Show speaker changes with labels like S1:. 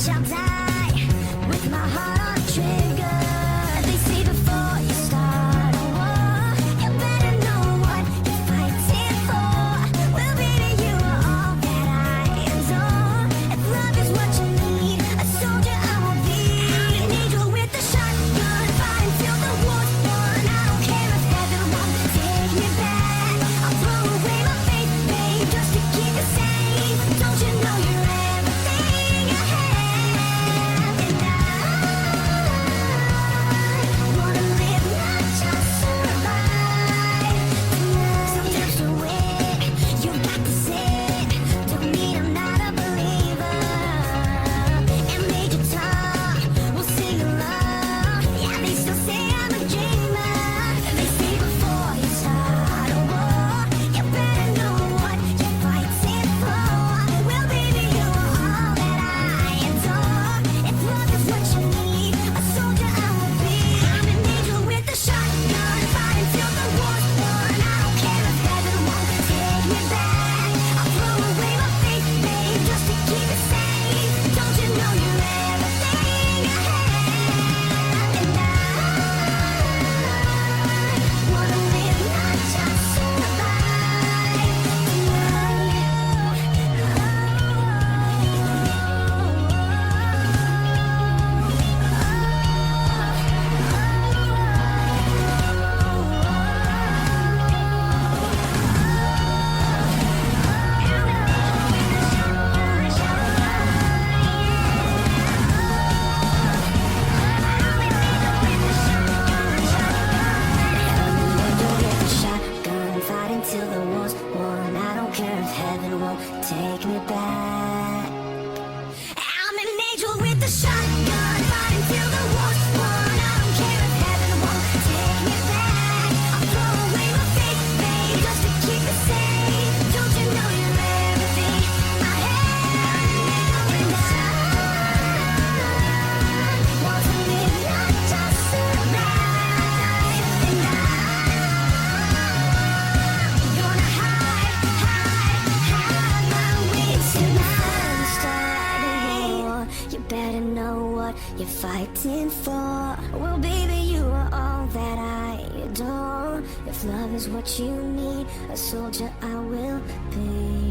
S1: shall die with my heart on the trigger. They say before you start a war, you better know what you're fighting for. Well, baby, you are all that I adore. If love is what you need, a soldier I will be. I'm an angel with a shotgun, fight until the war's won. I don't care if heaven won't take me back. I'll throw away my faith, babe, just to keep it safe. Don't you know you're everything I have? And I wanna live, not just survive. Some times to win, you got to sit. Don't mean I'm not a believer. And Major Tom will sing along. Yeah, they still say I'm a dreamer. They say before you start a war, you better know what you're fighting for. Well, baby, you are all that I adore. If love is what you need, a soldier I will be. I'm an angel with a shotgun, fight until the war's won. I don't care if heaven won't take me back. I'll throw away my faith, babe, just to keep it safe. Don't you know you're everything I have? And I wanna live, not just shotgun, fight until the war's won. I don't care if heaven won't take me back. I'm an angel with a shotgun, fight until the war's won. I don't care if heaven won't take me back. I'll throw away my faith, babe, just to keep it safe. Don't you know you're everything I have? And I want to live, not just survive. And gonna hide my wings tonight. Start a war, you better know what you're fighting for. Well, baby, you are all that I adore. If love is what you need, a soldier I will be.